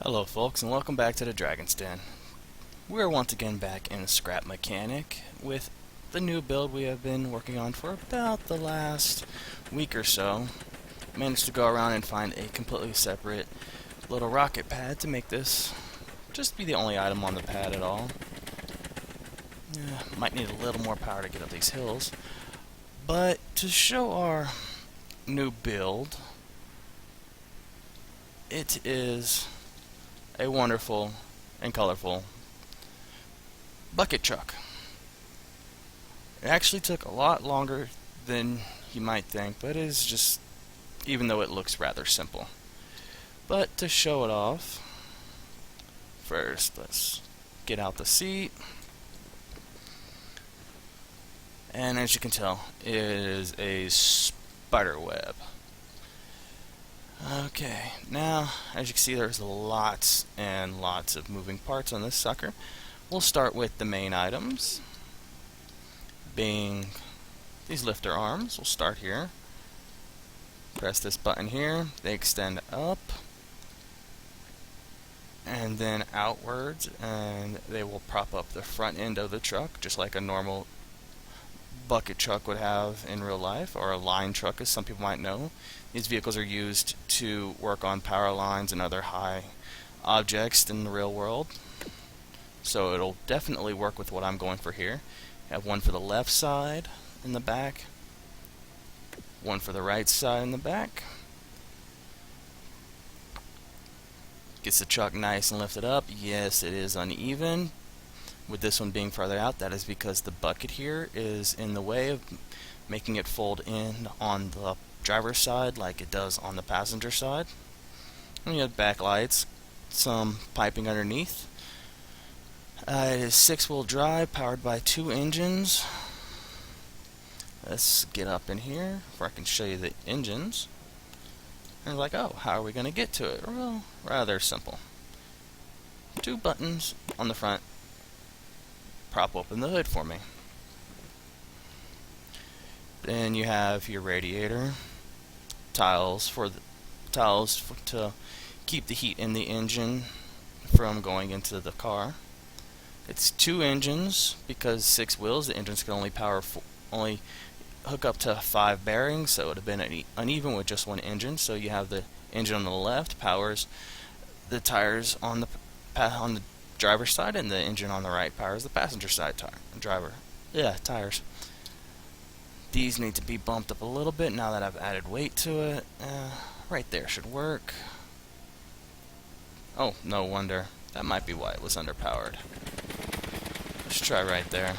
Hello folks, and welcome back to the Dragon's Den. We're once again back in Scrap Mechanic with the new build we have been working on for about the last week or so. Managed to go around and find a completely separate little rocket pad to make this just be the only item on the pad at all. Might need a little more power to get up these hills. But to show our new build, it is a wonderful and colorful bucket truck. It actually took a lot longer than you might think, but it is just, even though it looks rather simple. But to show it off, first let's get out the seat. And as you can tell, it is a spider web. Okay, now as you can see, there's lots and lots of moving parts on this sucker. We'll start with the main items, being these lifter arms. We'll start here. Press this button here, they extend up and then outwards, and they will prop up the front end of the truck just like a normal bucket truck would have in real life, or a line truck as some people might know. These vehicles are used to work on power lines and other high objects in the real world, so it'll definitely work with what I'm going for here. I have one for the left side in the back, one for the right side in the back. Gets the truck nice and lifted up. Yes, it is uneven. With this one being farther out, that is because the bucket here is in the way of making it fold in on the driver's side like it does on the passenger side. And you have backlights, some piping underneath. It is 6-wheel drive, powered by 2 engines. Let's get up in here where I can show you the engines. And like, oh, how are we going to get to it? Well, rather simple. 2 buttons on the front prop open the hood for me. Then you have your radiator, tiles to keep the heat in the engine from going into the car. It's 2 engines because 6 wheels. The engines can only hook up to 5 bearings, so it would have been uneven with just 1 engine. So you have the engine on the left powers the tires on the driver's side, and the engine on the right powers the passenger side tires. These need to be bumped up a little bit now that I've added weight to it. Right there should work. Oh, no wonder. That might be why it was underpowered. Let's try right there.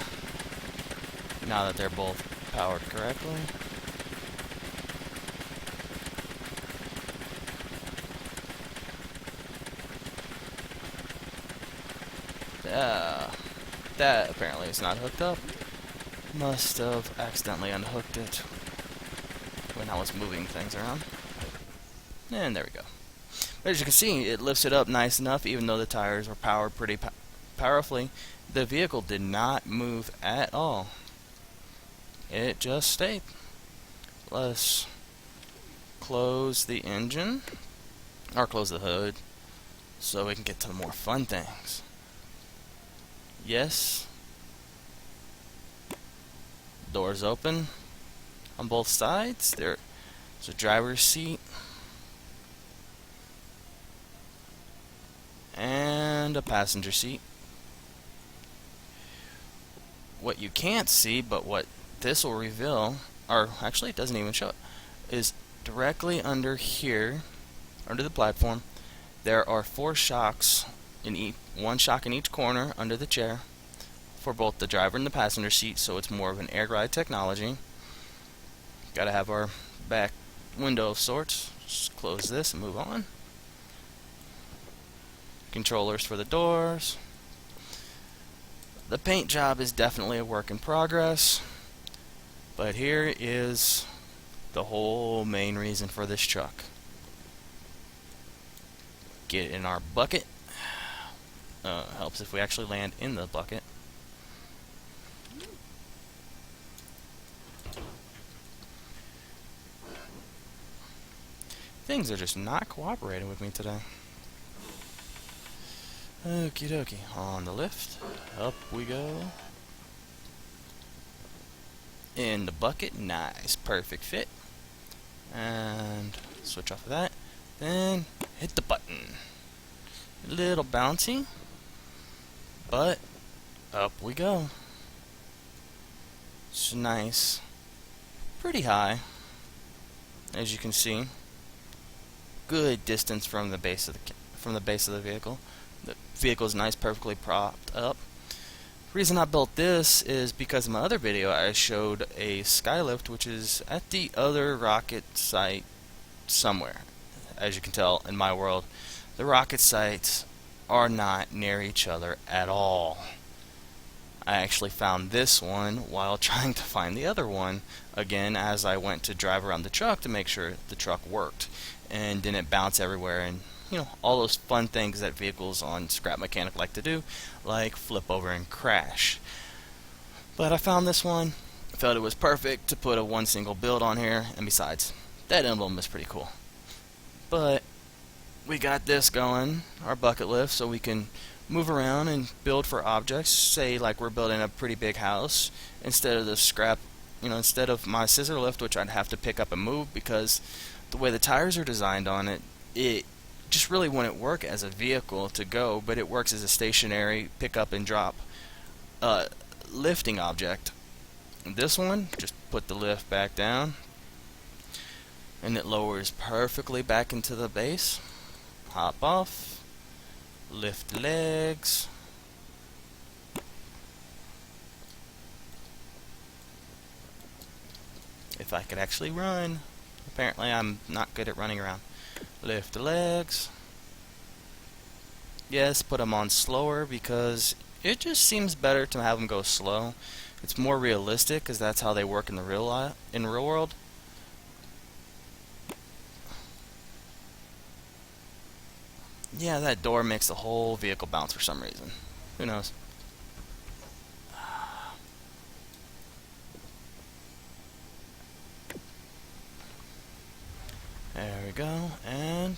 Now that they're both powered correctly. That apparently is not hooked up. Must have accidentally unhooked it when I was moving things around. And there we go. But as you can see, it lifts it up nice enough, even though the tires were powered pretty powerfully. The vehicle did not move at all. It just stayed. Let's close the engine, or close the hood, so we can get to the more fun things. Yes. Doors open on both sides. There's a driver's seat and a passenger seat. What you can't see, but what this will reveal, or actually it doesn't even show it, is directly under here, under the platform, there are 4 shocks in one shock in each corner under the chair for both the driver and the passenger seat, so it's more of an air ride technology. Gotta have our back window of sorts. Just close this and move on. Controllers for the doors. The paint job is definitely a work in progress, but here is the whole main reason for this truck. Get in our bucket. Helps if we actually land in the bucket. Things are just not cooperating with me today. Okie dokie. On the lift, up we go. In the bucket, nice, perfect fit. And switch off of that. Then hit the button. A little bouncy, but up we go. It's nice. Pretty high, as you can see. Good distance from the base of the vehicle. The vehicle is nice, perfectly propped up. The reason I built this is because in my other video I showed a skylift which is at the other rocket site somewhere. As you can tell, in my world, the rocket sites are not near each other at all. I actually found this one while trying to find the other one again as I went to drive around the truck to make sure the truck worked and didn't bounce everywhere, and you know, all those fun things that vehicles on Scrap Mechanic like to do, like flip over and crash. But I found this one, felt it was perfect to put a one single build on here, and besides, that emblem is pretty cool. But we got this going, our bucket lift, so we can move around and build for objects. Say like we're building a pretty big house, instead of the scrap, instead of my scissor lift, which I'd have to pick up and move because the way the tires are designed on it, it just really wouldn't work as a vehicle to go, but it works as a stationary pick up and drop lifting object. And this one, just put the lift back down and it lowers perfectly back into the base. Hop off, lift the legs, if I could actually run. Apparently I'm not good at running around. Lift the legs. Yes, put them on slower because it just seems better to have them go slow. It's more realistic because that's how they work in the real world. Yeah, that door makes the whole vehicle bounce for some reason. Who knows? There we go, and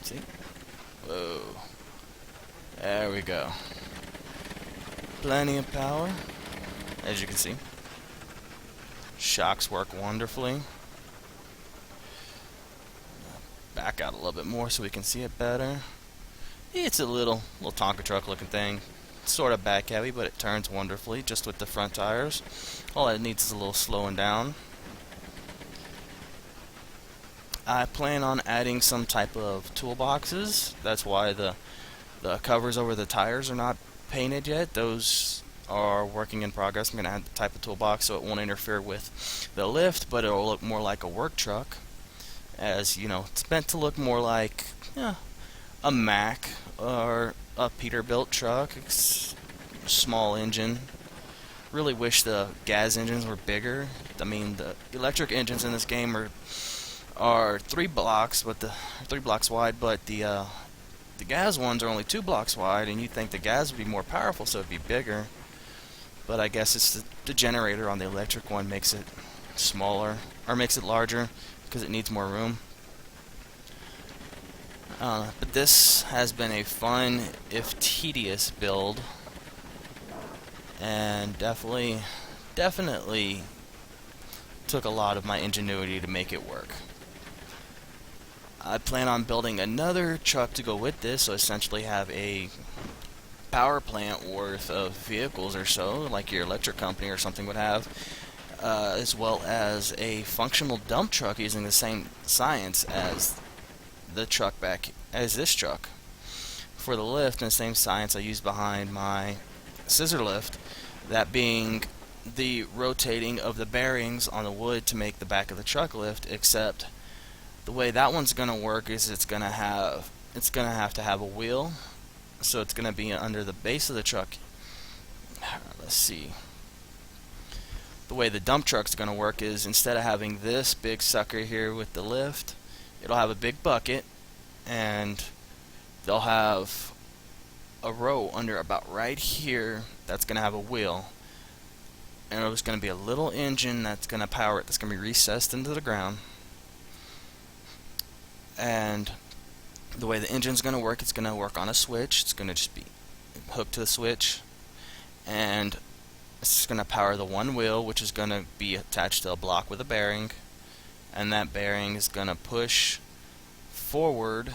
see? Whoa. There we go. Plenty of power, as you can see. Shocks work wonderfully. Back out a little bit more so we can see it better. It's a little Tonka truck looking thing. Sort of back heavy, but it turns wonderfully just with the front tires. All it needs is a little slowing down. I plan on adding some type of toolboxes. That's why the covers over the tires are not painted yet. Those are working in progress. I'm going to add the type of toolbox so it won't interfere with the lift, but it'll look more like a work truck. As you know, it's meant to look more like a Mack or a Peterbilt truck. It's small engine. Really wish the gas engines were bigger. I mean, the electric engines in this game are 3 blocks, but 3 blocks wide, but the gas ones are only 2 blocks wide, and you'd think the gas would be more powerful, so it'd be bigger. But I guess it's the generator on the electric one makes it smaller, or makes it larger, because it needs more room. But this has been a fun, if tedious, build, and definitely took a lot of my ingenuity to make it work. I plan on building another truck to go with this, so essentially have a power plant worth of vehicles or so, like your electric company or something would have, as well as a functional dump truck using the same science as this truck. For the lift, and the same science I used behind my scissor lift, that being the rotating of the bearings on the wood to make the back of the truck lift, except the way that one's going to work is it's going to have to have a wheel, so it's going to be under the base of the truck. Let's see. The way the dump truck's going to work is instead of having this big sucker here with the lift, it'll have a big bucket, and they'll have a row under about right here that's going to have a wheel, and there's going to be a little engine that's going to power it, that's going to be recessed into the ground. And The way the engine's going to work, it's going to work on a switch. It's going to just be hooked to the switch, and it's going to power the one wheel, which is going to be attached to a block with a bearing, and that bearing is going to push forward,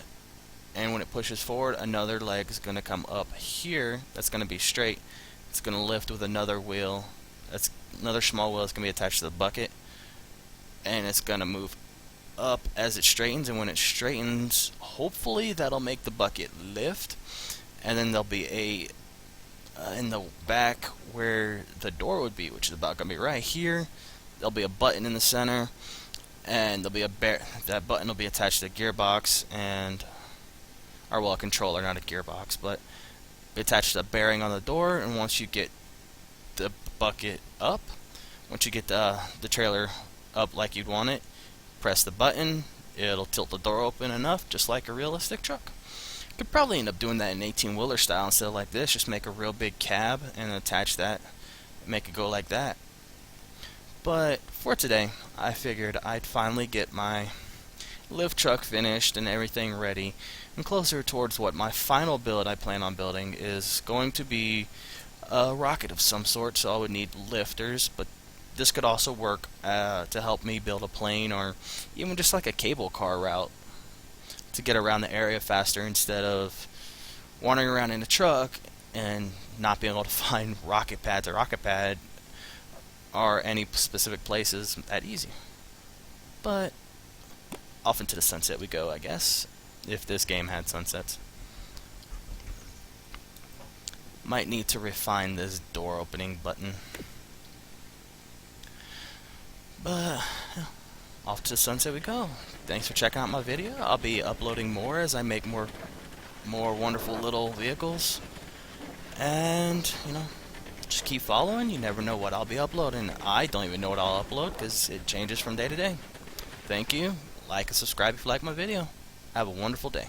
and when it pushes forward, another leg is going to come up here. That's going to be straight. It's going to lift with another wheel. That's another small wheel. It's going to be attached to the bucket, and it's going to move up as it straightens, and when it straightens, hopefully that'll make the bucket lift, and then there'll be a in the back where the door would be, which is about going to be right here, there'll be a button in the center, and there'll be that button will be attached to a gearbox, or well, a controller, not a gearbox, but be attached to a bearing on the door. And once you get the bucket up, once you get the trailer up like you'd want it, press the button, it'll tilt the door open enough, just like a realistic truck. Could probably end up doing that in 18-wheeler style instead of like this. Just make a real big cab and attach that, make it go like that. But for today, I figured I'd finally get my lift truck finished and everything ready, and closer towards what my final build I plan on building is going to be a rocket of some sort. So I would need lifters, but this could also work to help me build a plane, or even just like a cable car route to get around the area faster, instead of wandering around in a truck and not being able to find rocket pad to rocket pad or any specific places that easy. But off into the sunset we go, I guess, if this game had sunsets. Might need to refine this door opening button. But off to the sunset we go. Thanks for checking out my video. I'll be uploading more as I make more wonderful little vehicles. And, just keep following. You never know what I'll be uploading. I don't even know what I'll upload because it changes from day to day. Thank you. Like and subscribe if you like my video. Have a wonderful day.